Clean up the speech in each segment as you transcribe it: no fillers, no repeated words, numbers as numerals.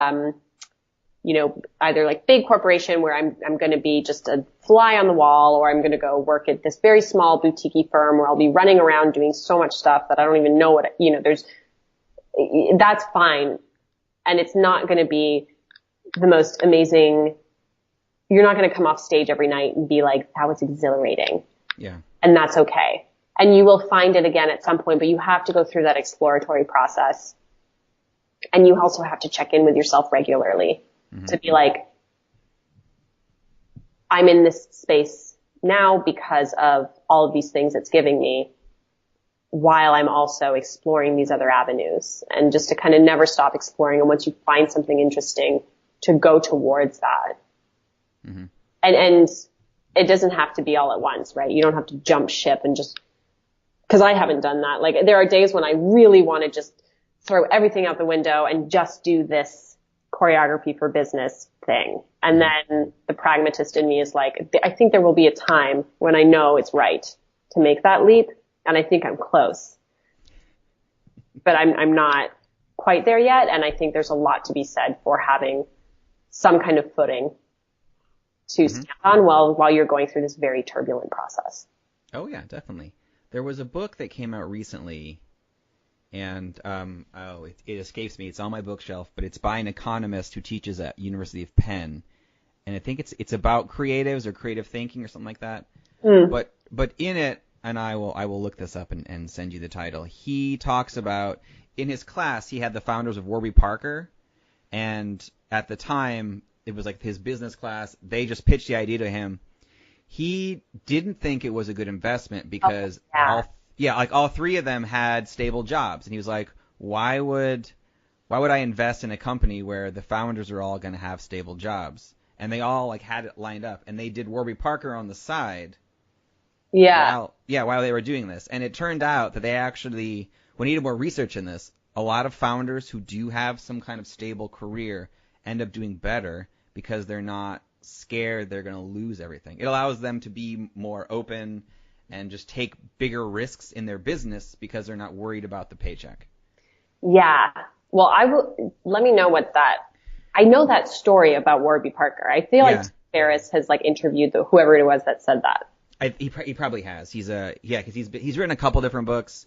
either like big corporation where I'm going to be just a fly on the wall, or I'm going to go work at this very small boutique firm where I'll be running around doing so much stuff that I don't even know that's fine. And it's not going to be the most amazing. You're not going to come off stage every night and be like, that was exhilarating. Yeah. And that's okay. And you will find it again at some point, but you have to go through that exploratory process. And you also have to check in with yourself regularly to be like, I'm in this space now because of all of these things it's giving me, while I'm also exploring these other avenues, and just to kind of never stop exploring. And once you find something interesting, to go towards that. Mm-hmm. And it doesn't have to be all at once, right? You don't have to jump ship and just, cause I haven't done that. Like there are days when I really want to just throw everything out the window and just do this choreography for business thing. And then the pragmatist in me is like, I think there will be a time when I know it's right to make that leap. And I think I'm close, but I'm not quite there yet. And I think there's a lot to be said for having some kind of footing to stand on while you're going through this very turbulent process. Oh yeah, definitely. There was a book that came out recently, and it escapes me. It's on my bookshelf, but it's by an economist who teaches at University of Penn, and I think it's about creatives or creative thinking or something like that. But in it, and I will look this up and send you the title. He talks about, in his class, he had the founders of Warby Parker, and at the time it was like his business class. They just pitched the idea to him. He didn't think it was a good investment because all three of them had stable jobs, and he was like, why would I invest in a company where the founders are all going to have stable jobs? And they all like had it lined up, and they did Warby Parker on the side. While they were doing this. And it turned out that they actually, when he did more research in this, a lot of founders who do have some kind of stable career end up doing better because they're not scared they're going to lose everything. It allows them to be more open and just take bigger risks in their business because they're not worried about the paycheck. Yeah. Well, let me know I know that story about Warby Parker. I feel like Ferris has like interviewed whoever it was that said that. He probably has. Because he's written a couple different books.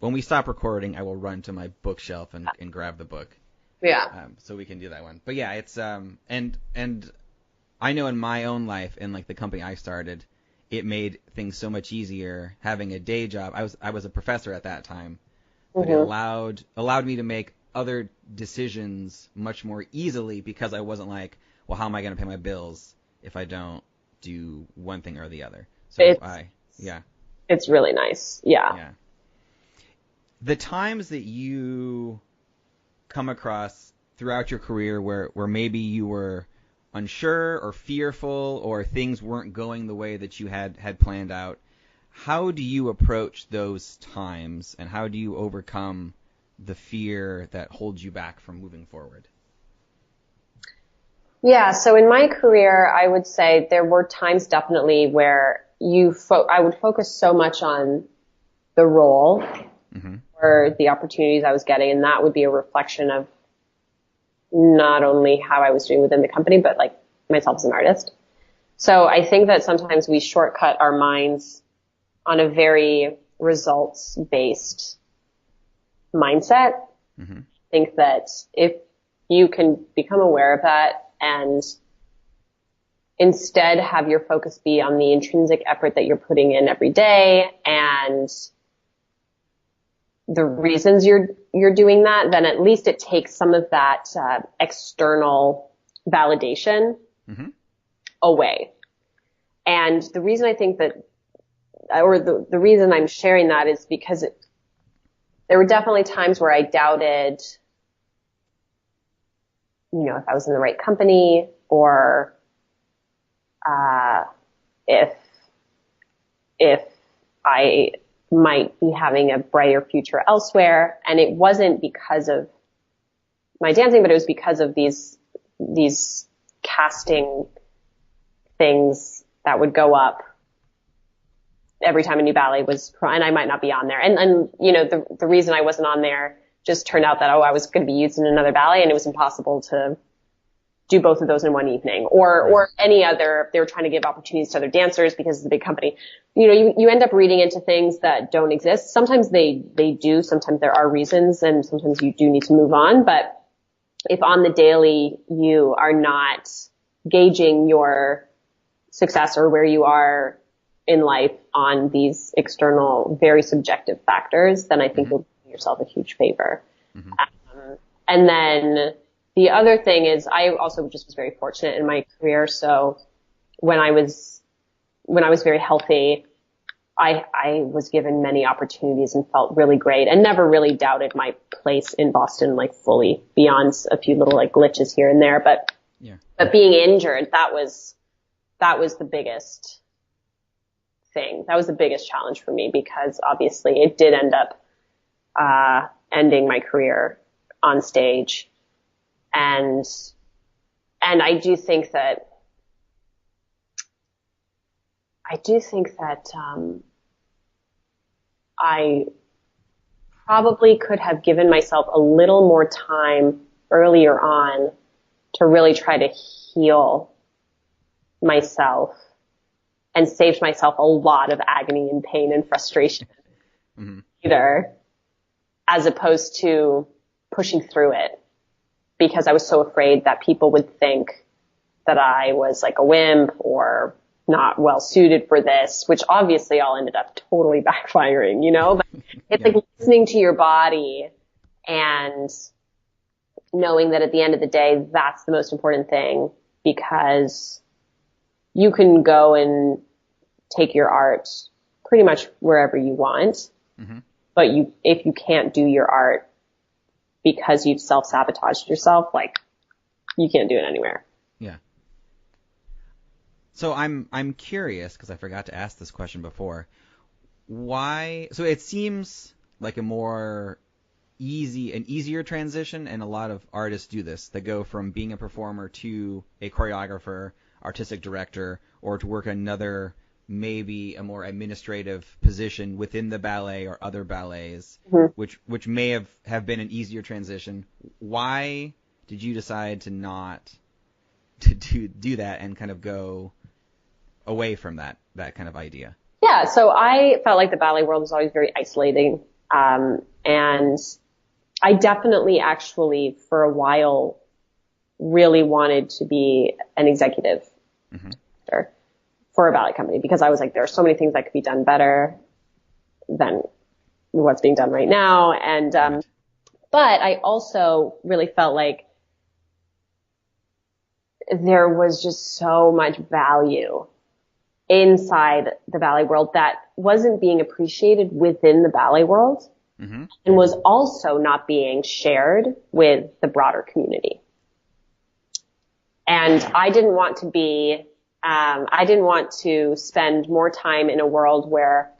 When we stop recording, I will run to my bookshelf and grab the book. Yeah. So we can do that one. But yeah, it's and I know in my own life, in like the company I started, it made things so much easier having a day job. I was a professor at that time, but it allowed me to make other decisions much more easily because I wasn't like, well, how am I going to pay my bills if I don't do one thing or the other? So it's really nice. Yeah. The times that you come across throughout your career where maybe you were unsure or fearful or things weren't going the way that you had planned out, how do you approach those times, and how do you overcome the fear that holds you back from moving forward? Yeah, so in my career, I would say there were times definitely where I would focus so much on the role or the opportunities I was getting, and that would be a reflection of not only how I was doing within the company, but like myself as an artist. So I think that sometimes we shortcut our minds on a very results-based mindset. I think that if you can become aware of that and instead have your focus be on the intrinsic effort that you're putting in every day and the reasons you're doing that, then at least it takes some of that external validation away. And the reason I think that, or the reason I'm sharing that is because there were definitely times where I doubted, if I was in the right company or, if I might be having a brighter future elsewhere. And it wasn't because of my dancing, but it was because of these casting things that would go up every time a new ballet was, and I might not be on there. And the reason I wasn't on there just turned out that, I was going to be used in another ballet, and it was impossible to do both of those in one evening, or any other. If they were trying to give opportunities to other dancers because it's a big company, you end up reading into things that don't exist. Sometimes they do. Sometimes there are reasons, and sometimes you do need to move on. But if on the daily you are not gauging your success or where you are in life on these external, very subjective factors, then I think you'll do yourself a huge favor. And then the other thing is, I also just was very fortunate in my career. So when I was very healthy, I was given many opportunities and felt really great, and never really doubted my place in Boston, like fully, beyond a few little like glitches here and there. But being injured, that was the biggest thing. That was the biggest challenge for me, because obviously it did end up ending my career on stage. And I do think that I probably could have given myself a little more time earlier on to really try to heal myself, and saved myself a lot of agony and pain and frustration either, as opposed to pushing through it, because I was so afraid that people would think that I was like a wimp or not well suited for this, which obviously all ended up totally backfiring, but it's like listening to your body and knowing that at the end of the day, that's the most important thing, because you can go and take your art pretty much wherever you want, but if you can't do your art because you've self-sabotaged yourself, like, you can't do it anywhere. Yeah. So I'm curious, because I forgot to ask this question before. Why? So it seems like an easier transition, and a lot of artists do this. They go from being a performer to a choreographer, artistic director, or to work another, maybe a more administrative position within the ballet or other ballets, which may have been an easier transition. Why did you decide to not to do that and kind of go away from that kind of idea? Yeah, so I felt like the ballet world was always very isolating, and I definitely actually for a while really wanted to be an executive for a ballet company, because I was like, there are so many things that could be done better than what's being done right now. And, but I also really felt like there was just so much value inside the ballet world that wasn't being appreciated within the ballet world, and was also not being shared with the broader community. And I didn't want to spend more time in a world where,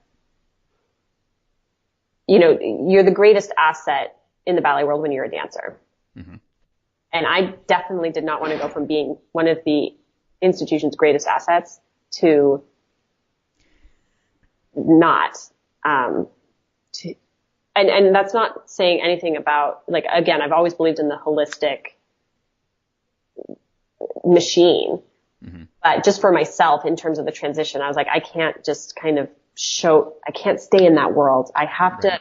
you're the greatest asset in the ballet world when you're a dancer. And I definitely did not want to go from being one of the institution's greatest assets to not, and that's not saying anything about, like, again, I've always believed in the holistic machine. But just for myself, in terms of the transition, I was like, I can't just I can't stay in that world. I have to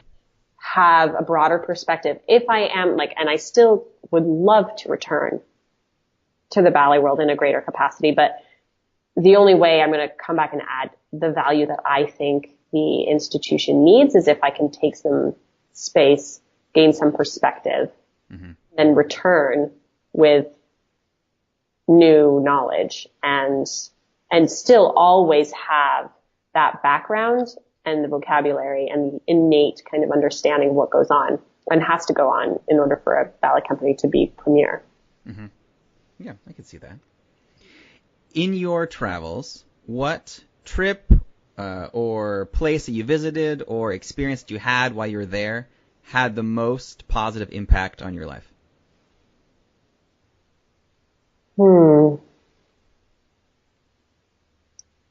have a broader perspective. If I am and I still would love to return to the ballet world in a greater capacity, but the only way I'm going to come back and add the value that I think the institution needs is if I can take some space, gain some perspective, then return with new knowledge and still always have that background and the vocabulary and the innate kind of understanding of what goes on and has to go on in order for a ballet company to be premier. Yeah, I can see that. In your travels, what trip or place that you visited or experience that you had while you were there had the most positive impact on your life?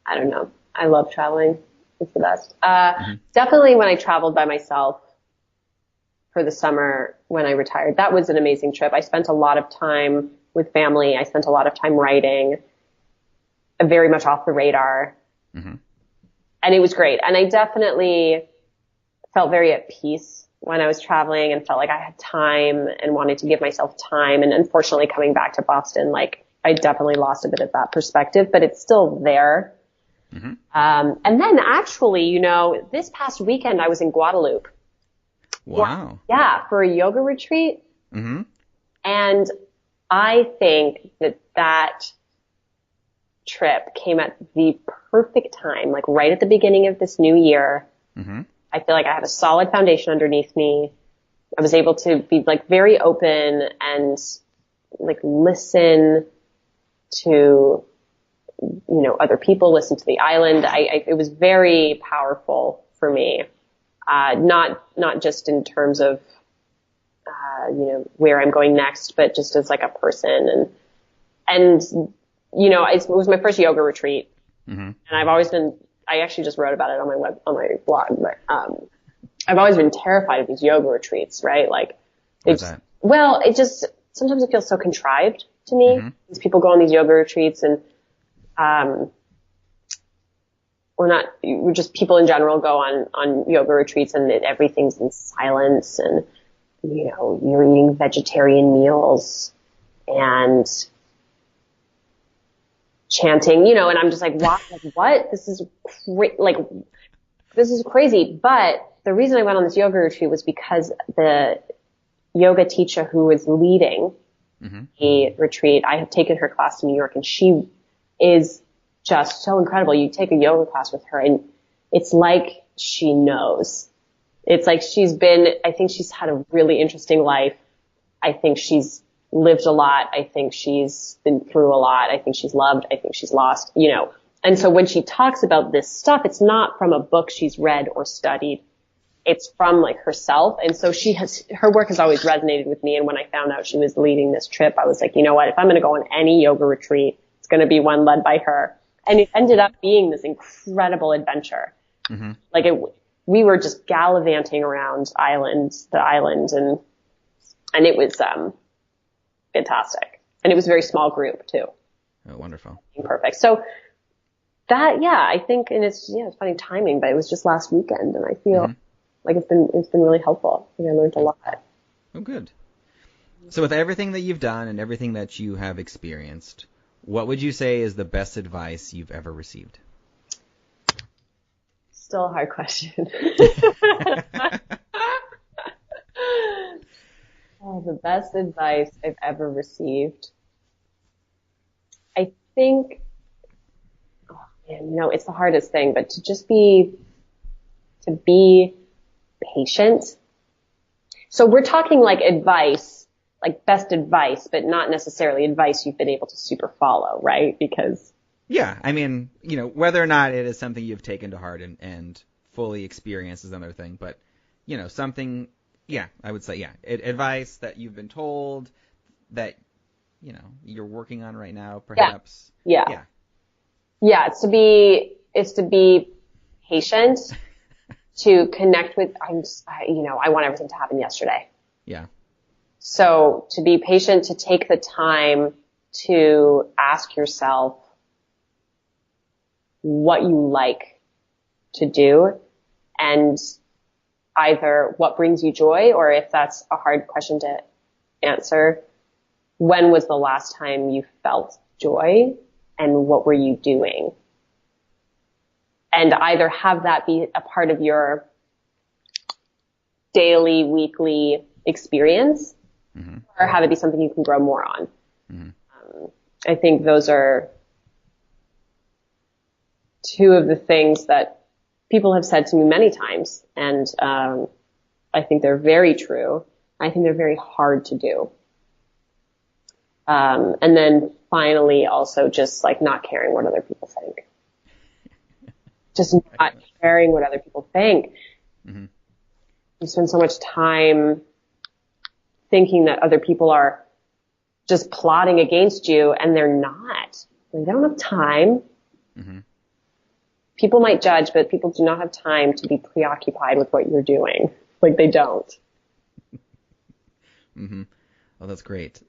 I don't know. I love traveling. It's the best. Definitely when I traveled by myself for the summer when I retired. That was an amazing trip. I spent a lot of time with family. I spent a lot of time writing, very much off the radar. Mm-hmm. And it was great. And I definitely felt very at peace when I was traveling and felt like I had time and wanted to give myself time. And unfortunately, coming back to Boston, like I definitely lost a bit of that perspective, but it's still there. Mm-hmm. And then actually, you know, this past weekend I was in Guadeloupe. Wow. Yeah, for a yoga retreat. Mm-hmm. And I think that trip came at the perfect time, like right at the beginning of this new year. Mm-hmm. I feel like I have a solid foundation underneath me. I was able to be like very open and like listen to, you know, other people, listen to the island. It was very powerful for me. Not just in terms of, you know, where I'm going next, but just as like a person. And, you know, it was my first yoga retreat. Mm-hmm. And I actually just wrote about it on my blog, but, I've always been terrified of these yoga retreats, right? Like, sometimes it feels so contrived to me. Mm-hmm. These people go on these yoga retreats and, we're just people in general go on yoga retreats and everything's in silence and, you know, you're eating vegetarian meals and chanting, you know, and I'm just like, what? This is crazy. But the reason I went on this yoga retreat was because the yoga teacher who was leading mm-hmm. the retreat, I have taken her class in New York and she is just so incredible. You take a yoga class with her and it's like she knows. It's like I think she's had a really interesting life. I think she's lived a lot. I think she's been through a lot. I think she's loved. I think she's lost, you know. And so when she talks about this stuff, it's not from a book she's read or studied. It's from like herself. And so her work has always resonated with me. And when I found out she was leading this trip, I was like, you know what? If I'm going to go on any yoga retreat, it's going to be one led by her. And it ended up being this incredible adventure. Mm-hmm. Like we were just gallivanting around the island and it was, fantastic. And it was a very small group too. Oh, wonderful. Perfect. So that, yeah, I think, and it's funny timing, but it was just last weekend and I feel mm-hmm. like it's been really helpful. I think I learned a lot. Oh, good. So with everything that you've done and everything that you have experienced, what would you say is the best advice you've ever received? Still a hard question. Oh, the best advice I've ever received. I think, oh man, you know, it's the hardest thing, but to be patient. So we're talking like advice, like best advice, but not necessarily advice you've been able to super follow, right? Because yeah, I mean, you know, whether or not it is something you've taken to heart and fully experienced is another thing, but you know, something, yeah, I would say, yeah, advice that you've been told that, you know, you're working on right now, perhaps. Yeah. It's to be patient, to connect with, I want everything to happen yesterday. Yeah. So to be patient, to take the time to ask yourself what you like to do and either what brings you joy, or if that's a hard question to answer, when was the last time you felt joy and what were you doing? And either have that be a part of your daily, weekly experience, mm-hmm. or have it be something you can grow more on. Mm-hmm. I think those are two of the things that people have said to me many times, and I think they're very true. I think they're very hard to do. And then finally also just like not caring what other people think. Just not caring what other people think. Mm-hmm. You spend so much time thinking that other people are just plotting against you, and they're not. They don't have time. Mm-hmm. People might judge, but people do not have time to be preoccupied with what you're doing. Like they don't. Mm-hmm. Oh, that's great.